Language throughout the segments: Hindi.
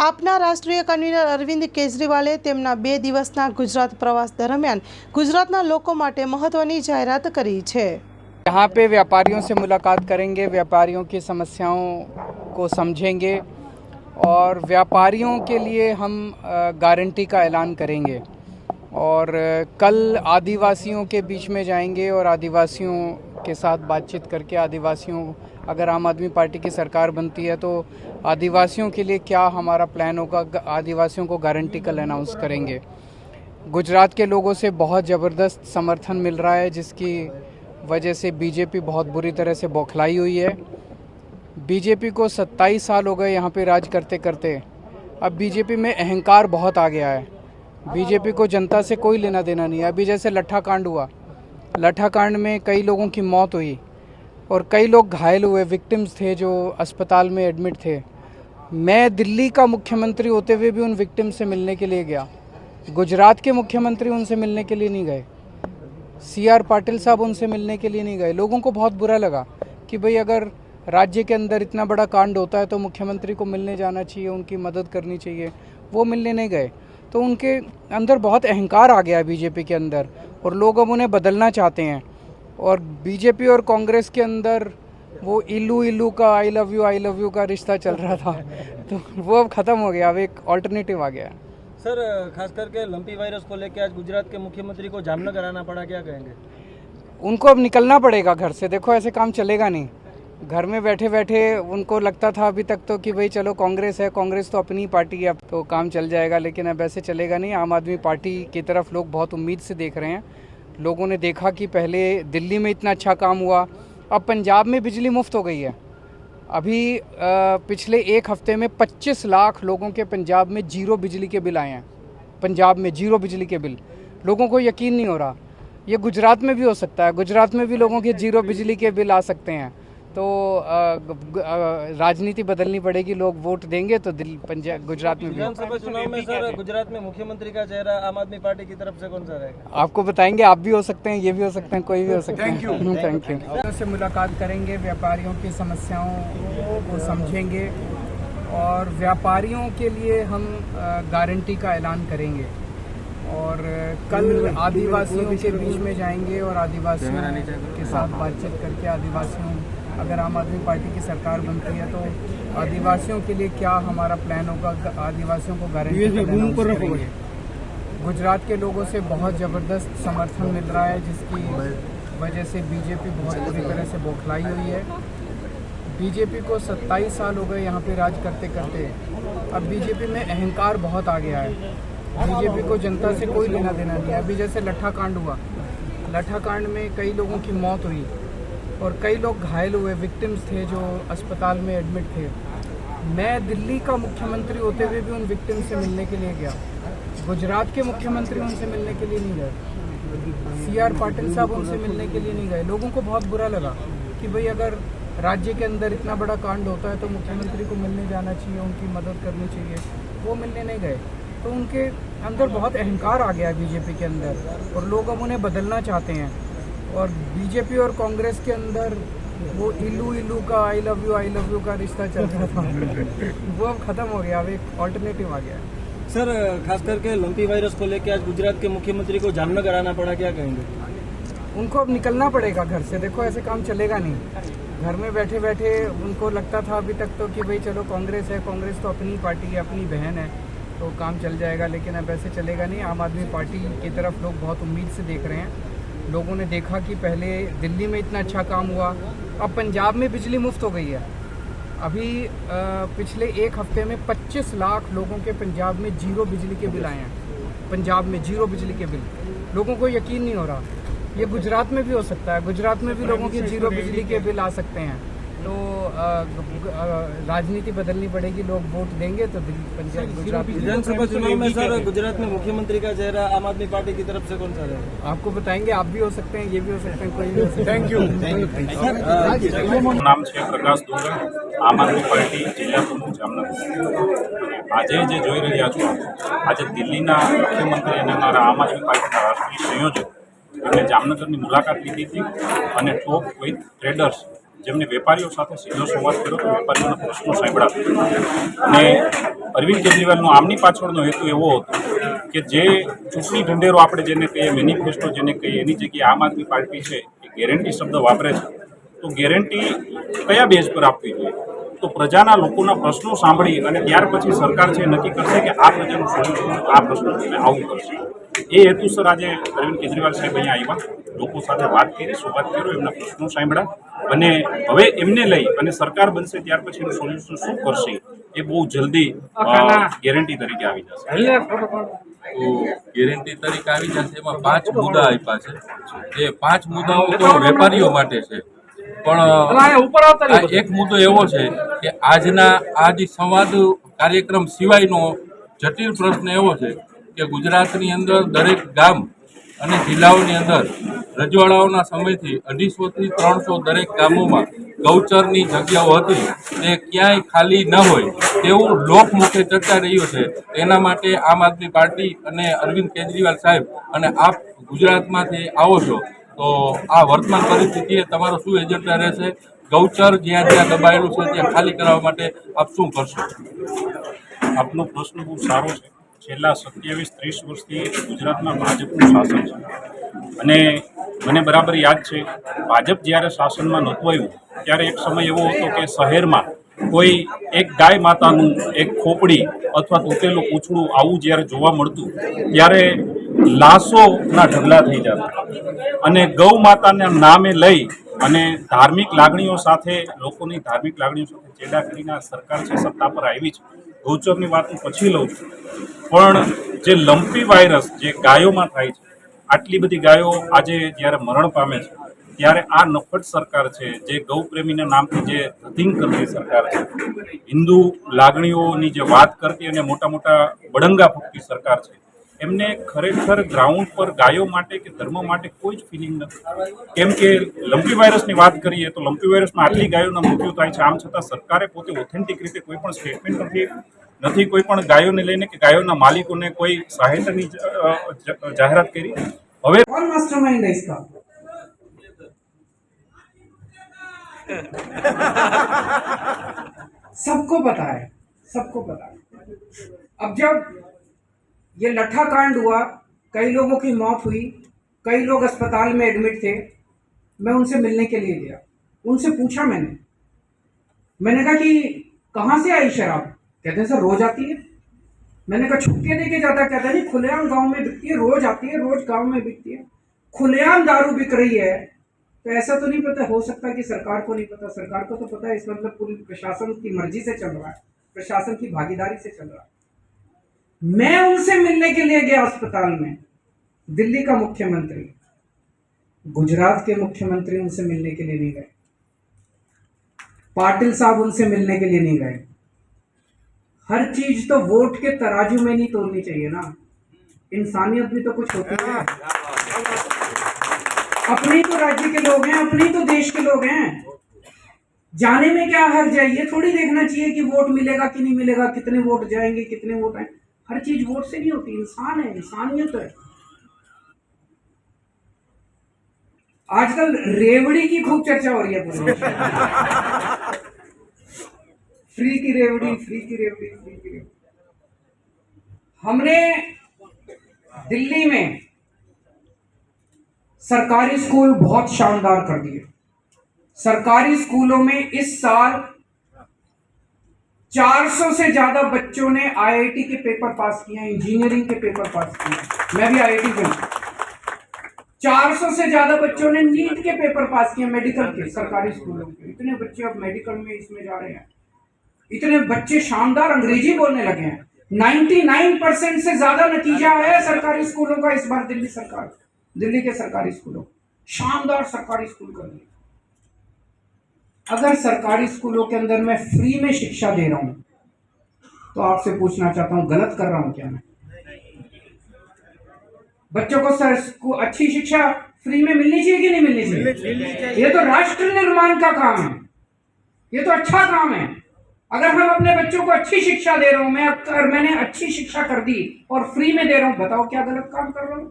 આપના રાષ્ટ્રીય કન્વીનર અરવિંદ કેજરીવાલે તેમના 2 દિવસના ગુજરાત પ્રવાસ દરમિયાન ગુજરાતના લોકો માટે મહત્વની જાહેરાત કરી છે। यहाँ पे व्यापारियों से मुलाकात करेंगे, व्यापारियों की समस्याओं को समझेंगे और व्यापारियों के लिए हम गारंटी का ऐलान करेंगे। और कल आदिवासियों के बीच में जाएंगे और आदिवासियों के साथ बातचीत करके आदिवासियों, अगर आम आदमी पार्टी की सरकार बनती है तो आदिवासियों के लिए क्या हमारा प्लान होगा, आदिवासियों को गारंटी कल अनाउंस करेंगे। गुजरात के लोगों से बहुत ज़बरदस्त समर्थन मिल रहा है, जिसकी वजह से बीजेपी बहुत बुरी तरह से बौखलाई हुई है। बीजेपी को 27 साल हो गए यहाँ पे राज करते करते। अब बीजेपी में अहंकार बहुत आ गया है। बीजेपी को जनता से कोई लेना देना नहीं है। अभी जैसे लट्ठा कांड हुआ, लट्ठा कांड में कई लोगों की मौत हुई और कई लोग घायल हुए, विक्टिम्स थे जो अस्पताल में एडमिट थे। मैं दिल्ली का मुख्यमंत्री होते हुए भी उन विक्टिम से मिलने के लिए गया। गुजरात के मुख्यमंत्री उनसे मिलने के लिए नहीं गए, CR पाटिल साहब उनसे मिलने के लिए नहीं गए। लोगों को बहुत बुरा लगा कि भाई अगर राज्य के अंदर इतना बड़ा कांड होता है तो मुख्यमंत्री को मिलने जाना चाहिए, उनकी मदद करनी चाहिए। वो मिलने नहीं गए, तो उनके अंदर बहुत अहंकार आ गया है बीजेपी के अंदर, और लोग अब उन्हें बदलना चाहते हैं। और बीजेपी और कांग्रेस के अंदर वो इल्लू का आई लव यू का रिश्ता चल रहा था, तो वो अब ख़त्म हो गया। अब एक ऑल्टरनेटिव आ गया है। सर, खास करके लंपी वायरस को लेकर आज गुजरात के मुख्यमंत्री को जामनगर आना पड़ा, क्या कहेंगे? उनको अब निकलना पड़ेगा घर से। देखो, ऐसे काम चलेगा नहीं। घर में बैठे बैठे उनको लगता था अभी तक तो कि भाई चलो कांग्रेस है, कांग्रेस तो अपनी पार्टी है, अब तो काम चल जाएगा, लेकिन अब ऐसे चलेगा नहीं। आम आदमी पार्टी की तरफ लोग बहुत उम्मीद से देख रहे हैं। लोगों ने देखा कि पहले दिल्ली में इतना अच्छा काम हुआ, अब पंजाब में बिजली मुफ्त हो गई है। अभी पिछले 1 हफ्ते में 25 लाख लोगों के पंजाब में 0 बिजली के बिल आए हैं। पंजाब में 0 बिजली के बिल, लोगों को यकीन नहीं हो रहा। ये गुजरात में भी हो सकता है, गुजरात में भी लोगों के 0 बिजली के बिल आ सकते हैं। तो राजनीति बदलनी पड़ेगी, लोग वोट देंगे तो पंजाब गुजरात में भी। विधानसभा चुनाव में सर गुजरात में मुख्यमंत्री का चेहरा आम आदमी पार्टी की तरफ से कौन सा रहेगा? आपको बताएंगे, आप भी हो सकते हैं, ये भी हो सकते हैं, कोई भी हो सकता है। Thank you. से मुलाकात करेंगे, व्यापारियों की समस्याओं को समझेंगे और व्यापारियों के लिए हम गारंटी का ऐलान करेंगे। और कल आदिवासियों के बीच में जाएंगे और आदिवासियों के साथ बातचीत करके आदिवासियों, अगर आम आदमी पार्टी की सरकार बनती है तो आदिवासियों के लिए क्या हमारा प्लान होगा, आदिवासियों को गारंटी। गुजरात के लोगों से बहुत ज़बरदस्त समर्थन मिल रहा है, जिसकी वजह से बीजेपी बहुत बुरी तरह से बौखलाई हुई है। बीजेपी को 27 साल हो गए यहाँ पे राज करते करते। अब बीजेपी में अहंकार बहुत आ गया है। बीजेपी को जनता से कोई लेना देना नहीं है। अभी जैसे लट्ठा कांड हुआ, लट्ठा कांड में कई लोगों की मौत हुई और कई लोग घायल हुए, विक्टिम्स थे जो अस्पताल में एडमिट थे। मैं दिल्ली का मुख्यमंत्री होते हुए भी उन विक्टिम से मिलने के लिए गया। गुजरात के मुख्यमंत्री उनसे मिलने के लिए नहीं गए, CR पाटिल साहब उनसे मिलने के लिए नहीं गए। लोगों को बहुत बुरा लगा कि भाई अगर राज्य के अंदर इतना बड़ा कांड होता है तो मुख्यमंत्री को मिलने जाना चाहिए, उनकी मदद करनी चाहिए। वो मिलने नहीं गए, तो उनके अंदर बहुत अहंकार आ गया है बीजेपी के अंदर, और लोग अब उन्हें बदलना चाहते हैं। और बीजेपी और कांग्रेस के अंदर वो इल्लू का आई लव यू का रिश्ता चल रहा था, वो अब ख़त्म हो गया। अब एक ऑल्टरनेटिव आ गया है। सर, खास करके लंपी वायरस को लेकर आज गुजरात के मुख्यमंत्री को जामनगर आना पड़ा, क्या कहेंगे? उनको अब निकलना पड़ेगा घर से। देखो, ऐसे काम चलेगा नहीं। घर में बैठे बैठे उनको लगता था अभी तक तो कि भाई चलो कांग्रेस है, कांग्रेस तो अपनी पार्टी है, अपनी बहन है, तो काम चल जाएगा, लेकिन अब ऐसे चलेगा नहीं। आम आदमी पार्टी की तरफ लोग बहुत उम्मीद से देख रहे हैं। लोगों ने देखा कि पहले दिल्ली में इतना अच्छा काम हुआ, अब पंजाब में बिजली मुफ्त हो गई है। अभी पिछले 1 हफ्ते में 25 लाख लोगों के पंजाब में 0 बिजली के बिल आए हैं। पंजाब में 0 बिजली के बिल, लोगों को यकीन नहीं हो रहा। ये गुजरात में भी हो सकता है, गुजरात में भी लोगों के 0 बिजली के बिल आ सकते हैं। तो राजनीति बदलनी पड़ेगी, लोग वोट देंगे तो पंजाब गुजरात। विधानसभा चुनाव में सर गुजरात में मुख्यमंत्री का चेहरा आम आदमी पार्टी की तरफ से कौन सा रहेगा? आपको बताएंगे, आप भी हो सकते हैं, ये भी हो सकते हैं, कोई भी हो सकता है। Thank you. नाम છે પ્રકાશ દોગા, આમ આદમી પાર્ટી જિલ્લા પ્રમુખ જામનગર। આજે જે જોઈ રહ્યા છો, આજે દિલ્હીના મુખ્યમંત્રી અને અમારા આમ આદમી પાર્ટીના રાષ્ટ્રીય સંયોજક એમણે જામનગરની મુલાકાત લીધી હતી અને ટોક વિથ ટ્રેડર્સ જેમને વેપારીઓ સાથે સીધો સંવાદ કર્યો તો વેપારીઓના પ્રશ્નો સાંભળ્યા અને અરવિંદ કેજરીવાલનો આમની પાછળનો હેતુ એવો હતો કે જે ચૂંટણી ઢંઢેરો આપણે જેને કહીએ, મેનિફેસ્ટો જેને કહીએ, એની જગ્યાએ આમ આદમી પાર્ટી છે એ ગેરંટી શબ્દ વાપરે છે. તો ગેરંટી કયા બેઝ પર આપવી જોઈએ? તો પ્રજાના લોકોના પ્રશ્નો સાંભળી અને ત્યાર પછી સરકાર છે નક્કી કરશે કે આ પ્રજાનું સોલ્યુશન આ પ્રશ્નો આવું કરશે. એ હેતુસર આજે અરવિંદ કેજરીવાલ સાહેબ અહીંયા આવ્યા, લોકો સાથે વાત કરી, સંવાદ કર્યો, એમના પ્રશ્નો સાંભળ્યા અને હવે એમને લઈ અને સરકાર બનશે ત્યાર પછી એનું સોલ્યુશન શું કરશે એ બહુ જલ્દી ગેરંટી તરીકે આવી જશે. તો ગેરંટી તરીકે આવી જશે. એમાં 5 મુદ્દા આપ્યા છે. એ 5 મુદ્દાઓ તો વેપારીઓ માટે છે, પણ આ એક મુદ્દો એવો છે કે આજના આ જે સંવાદ કાર્યક્રમ સિવાયનો જટિલ પ્રશ્ન એવો છે કે ગુજરાતની અંદર દરેક ગામ અને જિલ્લાઓની અંદર રજવાડાઓના સમયથી 250 થી 300 દરેક ગામોમાં ગૌચરની જગ્યાઓ હતી તે ક્યાંય ખાલી ન હોય તેવું લોકમુખે ચર્ચા રહ્યું છે. તેના માટે આમ આદમી પાર્ટી અને અરવિંદ કેજરીવાલ સાહેબ અને આપ ગુજરાતમાંથી આવો છો, તો આ વર્તમાન પરિસ્થિતિએ તમારો શું એજન્ડા રહેશે? ગૌચર જ્યાં જ્યાં દબાયેલું છે ત્યાં ખાલી કરાવવા માટે આપ શું કરશો? આપનો પ્રશ્ન બહુ સારો છે. છેલ્લા 27-30 વર્ષથી ગુજરાતમાં ભાજપનું શાસન છે અને મને બરાબર યાદ છે ભાજપ જ્યારે શાસનમાં નહોતું આવ્યું ત્યારે એક સમય એવો હતો કે શહેરમાં કોઈ એક ગાય માતાનું એક ખોપડી અથવા તૂટેલું પૂંછડું આવું જ્યારે જોવા મળતું ત્યારે લાશોના ઢગલા થઈ જતા અને ગૌ માતાના નામે લઈ અને ધાર્મિક લાગણીઓ સાથે લોકોની ધાર્મિક લાગણીઓ સાથે ચેડા કરીને સરકાર છે સત્તા પર આવી છે. ગૌચરની વાત હું પછી લઉં છું, પણ જે લંપી વાયરસ જે ગાયોમાં થાય છે, આટલી બધી ગાયો આજે જ્યારે મરણ પામે છે ત્યારે આ નફટ સરકાર છે જે ગૌ પ્રેમીના નામથી જે ધતિંગ કરતી સરકાર છે, હિન્દુ લાગણીઓની જે વાત કરતી અને મોટા મોટા બડંગા ફૂંકતી સરકાર છે, એમને ખરેખર ગ્રાઉન્ડ પર ગાયો માટે કે ધર્મ માટે કોઈ જ ફિલિંગ નથી. કેમ કે લંપી વાયરસની વાત કરીએ તો લંપી વાયરસમાં આટલી ગાયોના મૃત્યુ થાય છે, આમ છતાં સરકારે પોતે ઓથેન્ટિક રીતે કોઈ પણ સ્ટેટમેન્ટ નથી કોઈ પણ ગાયોને લઈને કે ગાયોના માલિકોને કોઈ સહાયતાની જાહેરાત કરી. હવે कौन मास्टरमाइंड है इसका? सबको पता है, सबको पता है. अब जब ये लट्ठा कांड हुआ, कई लोगों की मौत हुई, कई लोग अस्पताल में एडमिट थे, मैं उनसे मिलने के लिए गया. उनसे पूछा मैंने कहा कि कहाँ से आई शराब? कहते हैं सर रोज आती है. मैंने कहा छुट्टियां दे के जाता? कहता नहीं, खुलेआम गांव में बिकती है, रोज आती है, रोज गांव में बिकती है. खुलेआम दारू बिक रही है तो ऐसा तो नहीं पता हो सकता कि सरकार को नहीं पता? सरकार को तो पता है. इस मतलब पूरी प्रशासन की मर्जी से चल रहा है, प्रशासन की भागीदारी से चल रहा है. मैं उनसे मिलने के लिए गया अस्पताल में, दिल्ली का मुख्यमंत्री, गुजरात के मुख्यमंत्री उनसे मिलने के लिए नहीं गए, पाटिल साहब उनसे मिलने के लिए नहीं गए. हर चीज तो वोट के तराजू में नहीं तोड़नी चाहिए ना, इंसानियत भी तो कुछ होती है. अपने तो राज्य के लोग हैं, अपने तो देश के लोग हैं, जाने में क्या हर्ज है? ये थोड़ी देखना चाहिए कि वोट मिलेगा कि नहीं मिलेगा, कितने वोट जाएंगे, कितने वोट आए. हर चीज वोट से नहीं होती. इंसान है, इंसानियत है. आजकल रेवड़ी की खूब चर्चा हो रही है पूरे. फ्री की रेवड़ी, फ्री की रेवड़ी, फ्री की रेवड़ी. हमने दिल्ली में सरकारी स्कूल बहुत शानदार कर दिए. सरकारी स्कूलों में इस साल 400 से ज्यादा बच्चों ने आईआईटी के पेपर पास किए, इंजीनियरिंग के पेपर पास किए. मैं भी आईआईटी में. 400 से ज्यादा बच्चों ने नीट के पेपर पास किए, मेडिकल के, सरकारी स्कूलों के. इतने बच्चे अब मेडिकल में इसमें जा रहे हैं. इतने बच्चे शानदार अंग्रेजी बोलने लगे हैं. 99% से ज्यादा नतीजा आया सरकारी स्कूलों का इस बार. दिल्ली के सरकारी स्कूलों, शानदार सरकारी स्कूल कर दिए. अगर सरकारी स्कूलों के अंदर मैं फ्री में शिक्षा दे रहा हूं तो आपसे पूछना चाहता हूं, गलत कर रहा हूं क्या मैं? बच्चों को अच्छी शिक्षा फ्री में मिलनी चाहिए कि नहीं मिलनी चाहिए? ये तो राष्ट्र निर्माण का काम है, ये तो अच्छा काम है. अगर हम अपने बच्चों को अच्छी शिक्षा दे रहा हूं, मैंने अच्छी शिक्षा कर दी और फ्री में दे रहा हूं, बताओ क्या गलत काम कर रहा हूं?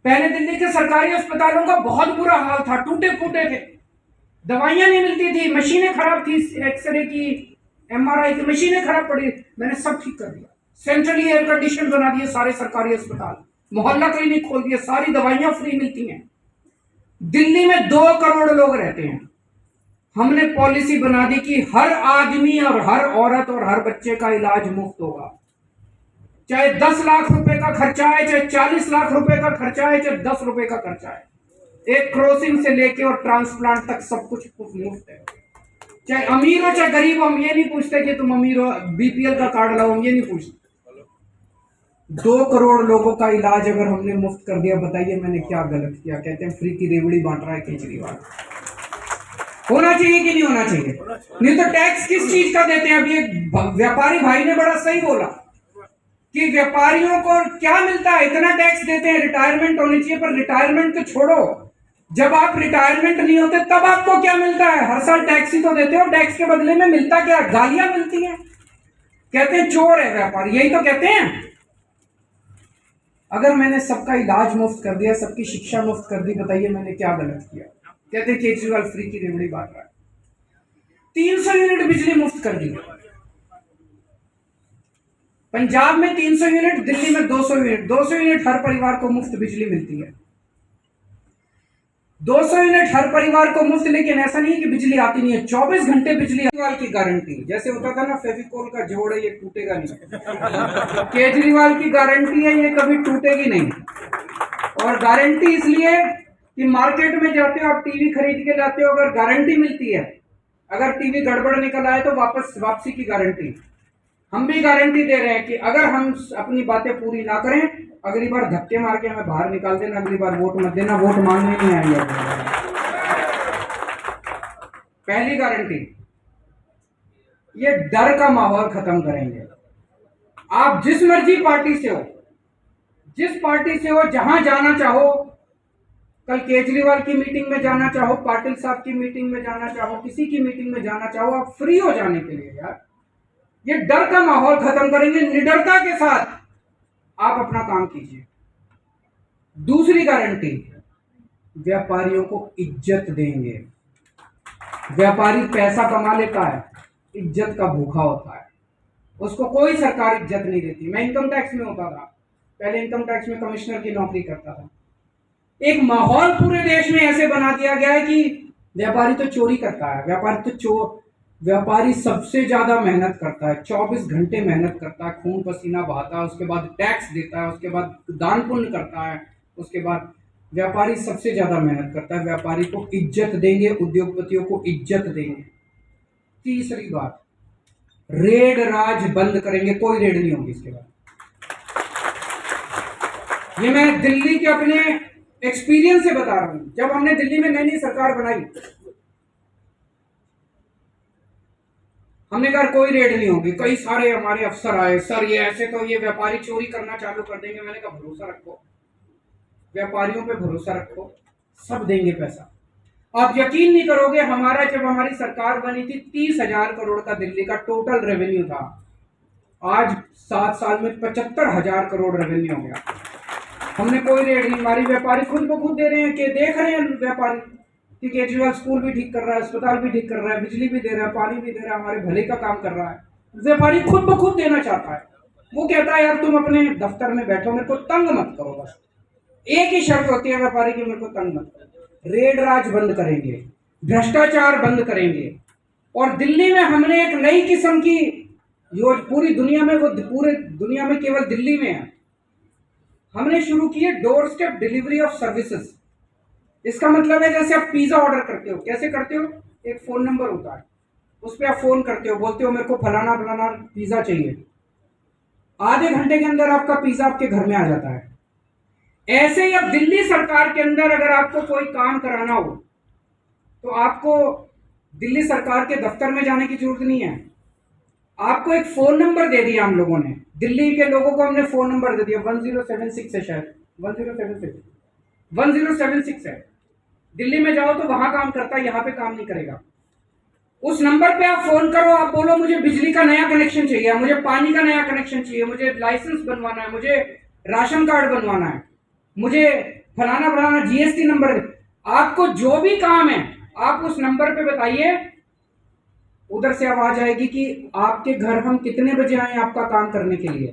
पहले दिल्ली के सरकारी अस्पतालों का बहुत बुरा हाल था, टूटे फूटे थे, दवाइयां नहीं मिलती थी, मशीनें खराब थी, एक्सरे की, एमआरआई की मशीनें खराब पड़ी. मैंने सब ठीक कर दिया। सेंट्रली एयर कंडीशन बना दिए सारे सरकारी अस्पताल, मोहल्ला क्लिनिक खोल दिए, सारी दवाइयां फ्री मिलती हैं। दिल्ली में 2 करोड़ लोग रहते हैं। हमने पॉलिसी बना दी कि हर आदमी और हर औरत और हर बच्चे का इलाज मुफ्त होगा, चाहे 10 लाख रुपए का खर्चा है, चाहे 40 लाख रुपए का खर्चा है, चाहे 10 रुपए का खर्चा है। एक क्रॉसिंग से लेके और ट्रांसप्लांट तक सब कुछ मुफ्त है। चाहे अमीर हो चाहे गरीब हो, हम ये नहीं पूछते कि तुम अमीर हो, बीपीएल का कार्ड लाओ, हम ये नहीं पूछते। 2 करोड़ लोगों का इलाज अगर हमने मुफ्त कर दिया, बताइए मैंने क्या गलत किया? कहते हैं फ्री की रेवड़ी बांट रहा है केजरीवाल। होना चाहिए कि नहीं होना चाहिए? नहीं तो टैक्स किस चीज का देते हैं? अभी एक व्यापारी भाई ने बड़ा सही बोला कि व्यापारियों को क्या मिलता है, इतना टैक्स देते हैं, रिटायरमेंट होनी चाहिए। पर रिटायरमेंट तो छोड़ो, जब आप रिटायरमेंट नहीं होते तब आपको क्या मिलता है? हर साल टैक्स ही तो देते हो, टैक्स के बदले में मिलता क्या? गालियां मिलती हैं, कहते हैं चोर है व्यापारी, यही तो कहते हैं। अगर मैंने सबका इलाज मुफ्त कर दिया, सबकी शिक्षा मुफ्त कर दी, बताइए मैंने क्या गलत किया? कहते हैं केजरीवाल फ्री की रेवड़ी बांट रहा है। 300 यूनिट बिजली मुफ्त कर दी, पंजाब में 300 यूनिट, दिल्ली में 200 यूनिट। 200 यूनिट हर परिवार को मुफ्त बिजली मिलती है। 200 यूनिट हर परिवार को मुफ्त, लेकिन ऐसा नहीं कि बिजली आती नहीं है, 24 घंटे बिजली। केजरीवाल की गारंटी, जैसे होता था ना फेविकोल का जोड़ है, ये टूटेगा नहीं। केजरीवाल की गारंटी है, ये कभी टूटेगी नहीं। और गारंटी इसलिए कि मार्केट में जाते हो आप, टीवी खरीद के लाते हो, अगर गारंटी मिलती है, अगर टीवी गड़बड़ निकल आए तो वापसी की गारंटी। हम भी गारंटी दे रहे हैं कि अगर हम अपनी बातें पूरी ना करें, अगली बार धक्के मार के हमें बाहर निकाल देना, अगली बार वोट मत देना, वोट मांगने नहीं आएंगे। पहली गारंटी, ये डर का माहौल खत्म करेंगे। आप जिस मर्जी पार्टी से हो, जिस पार्टी से हो, जहां जाना चाहो, कल केजरीवाल की मीटिंग में जाना चाहो, पाटिल साहब की मीटिंग में जाना चाहो, किसी की मीटिंग में जाना चाहो, आप फ्री हो जाने के लिए। यार ये डर का माहौल खत्म करेंगे, निडरता के साथ आप अपना काम कीजिए। दूसरी गारंटी, व्यापारियों को इज्जत देंगे। व्यापारी पैसा कमा लेता है, इज्जत का भूखा होता है, उसको कोई सरकार इज्जत नहीं देती। मैं इनकम टैक्स में होता था, पहले इनकम टैक्स में कमिश्नर की नौकरी करता था। एक माहौल पूरे देश में ऐसे बना दिया गया है कि व्यापारी तो चोरी करता है, व्यापारी सबसे ज्यादा मेहनत करता है, 24 घंटे मेहनत करता है, खून पसीना बहाता है, उसके बाद टैक्स देता है, उसके बाद दान पुण्य करता है, उसके बाद व्यापारी सबसे ज्यादा मेहनत करता है। व्यापारी को इज्जत देंगे, उद्योगपतियों को इज्जत देंगे। तीसरी बात, रेड राज बंद करेंगे, कोई रेड नहीं होगी इसके बाद। ये मैं दिल्ली के अपने एक्सपीरियंस से बता रहा हूं। जब हमने दिल्ली में नई सरकार बनाई, हमने कहा कोई रेड नहीं होगी। कई सारे हमारे अफसर आए, सर ये ऐसे तो ये व्यापारी चोरी करना चालू कर देंगे। मैंने कहा भरोसा रखो, व्यापारियों पे भरोसा रखो, सब देंगे पैसा। आप यकीन नहीं करोगे, जब हमारी सरकार बनी थी, 30,000 करोड़ का दिल्ली का टोटल रेवेन्यू था। आज 7 साल में 75,000 करोड़ रेवेन्यू हो गया। हमने कोई रेड नहीं मारी, व्यापारी खुद ब खुद दे रहे हैं कि देख रहे हैं व्यापारी कि केजरीवाल स्कूल भी ठीक कर रहा है, अस्पताल भी ठीक कर रहा है, बिजली भी दे रहा है, पानी भी दे रहा है, हमारे भले का काम कर रहा है। व्यापारी खुद ब खुद देना चाहता है। वो कहता है यार तुम अपने दफ्तर में बैठो, मेरे को तंग मत करो। बस एक ही शर्त होती है व्यापारी की, मेरे को तंग मत करो। रेड राज बंद करेंगे, भ्रष्टाचार बंद करेंगे। और दिल्ली में हमने एक नई किस्म की पूरी दुनिया में, वो पूरे दुनिया में केवल दिल्ली में है, हमने शुरू की है door step delivery of services. इसका मतलब है जैसे आप पिज्जा ऑर्डर करते हो, कैसे करते हो? एक फोन नंबर होता है, उस पर आप फोन करते हो, बोलते हो मेरे को फलाना फलाना पिज्जा चाहिए, आधे घंटे के अंदर आपका पिज्जा आपके घर में आ जाता है। ऐसे ही अब दिल्ली सरकार के अंदर अगर आपको कोई काम कराना हो तो आपको दिल्ली सरकार के दफ्तर में जाने की जरूरत नहीं है। आपको एक फोन नंबर दे दिया हम लोगों ने, दिल्ली के लोगों को हमने फोन नंबर दे दिया, 1076 है, शायद 1076 है। दिल्ली में जाओ तो वहां काम करता है, यहाँ पे काम नहीं करेगा। उस नंबर पे आप फोन करो, आप बोलो मुझे बिजली का नया कनेक्शन चाहिए, मुझे पानी का नया कनेक्शन चाहिए, मुझे लाइसेंस बनवाना है, मुझे राशन कार्ड बनवाना है, मुझे फलाना फलाना जीएसटी नंबर। आपको जो भी काम है आप उस नंबर पे बताइए, उधर से आवाज आएगी कि आपके घर हम कितने बजे आए आपका काम करने के लिए।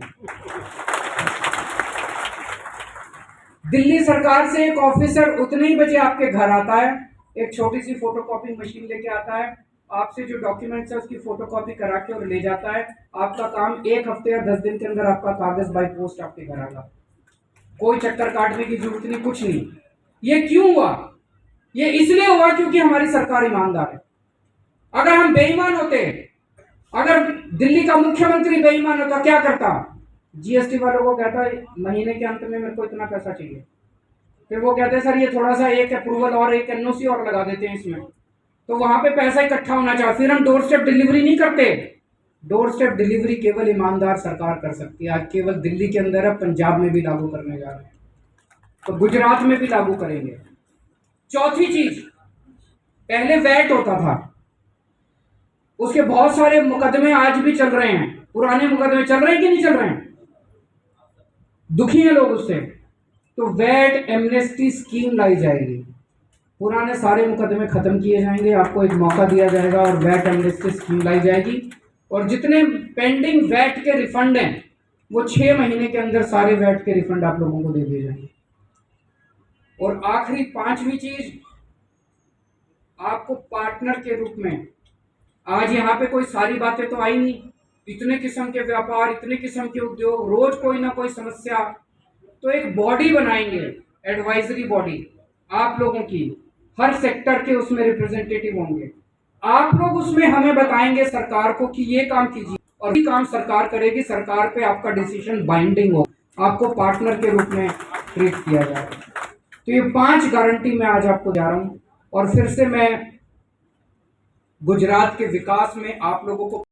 दिल्ली सरकार से एक ऑफिसर उतने ही बजे आपके घर आता है, एक छोटी सी फोटोकॉपी मशीन लेके आता है, आपसे जो डॉक्यूमेंट्स है उसकी फोटोकॉपी करा के और ले जाता है। आपका काम 1 हफ्ते या 10 दिन के अंदर आपका कागज बाय पोस्ट आपके घर आएगा। कोई चक्कर काटने की जरूरत नहीं, कुछ नहीं। ये क्यों हुआ? ये इसलिए हुआ क्योंकि हमारी सरकार ईमानदार है। अगर हम बेईमान होते, अगर दिल्ली का मुख्यमंत्री बेईमान होता, क्या करता? जीएसटी वालों को कहता महीने के अंत में मेरे को इतना पैसा चाहिए, फिर वो कहते सर ये थोड़ा सा एक अप्रूवल और एक एनओसी और लगा देते हैं इसमें, तो वहां पे पैसा इकट्ठा होना चाहिए। फिर हम डोर स्टेप डिलीवरी नहीं करते। डोर स्टेप डिलीवरी केवल ईमानदार सरकार कर सकती है। आज केवल दिल्ली के अंदर है, पंजाब में भी लागू करने जा रहे हैं, तो गुजरात में भी लागू करेंगे। चौथी चीज, पहले वैट होता था, उसके बहुत सारे मुकदमे आज भी चल रहे हैं, पुराने मुकदमे चल रहे हैं कि नहीं चल रहे हैं? दुखी हैं लोग उससे, तो वैट एमनेस्टी स्कीम लाई जाएगी। पुराने सारे मुकदमे खत्म किए जाएंगे, आपको एक मौका दिया जाएगा और वैट एमनेस्टी स्कीम लाई जाएगी। और जितने पेंडिंग वैट के रिफंड हैं वो 6 महीने के अंदर सारे वैट के रिफंड आप लोगों को दे दिए जाएंगे। और आखिरी 5वीं चीज, आपको पार्टनर के रूप में, आज यहाँ पे कोई सारी बातें तो आई नहीं, इतने किस्म के व्यापार, इतने किस्म के उद्योग, रोज कोई ना कोई समस्या, तो एक बॉडी बनाएंगे, एडवाइजरी बॉडी आप लोगों की, हर सेक्टर के उसमें रिप्रेजेंटेटिव होंगे। आप लोग उसमें हमें बताएंगे सरकार को कि ये काम कीजिए, और ये काम सरकार करेगी। सरकार पे आपका डिसीजन बाइंडिंग हो, आपको पार्टनर के रूप में ट्रीट किया जाएगा। तो ये 5 गारंटी मैं आज आपको दे रहा हूं। और फिर से मैं गुजरात के विकास में आप लोगों को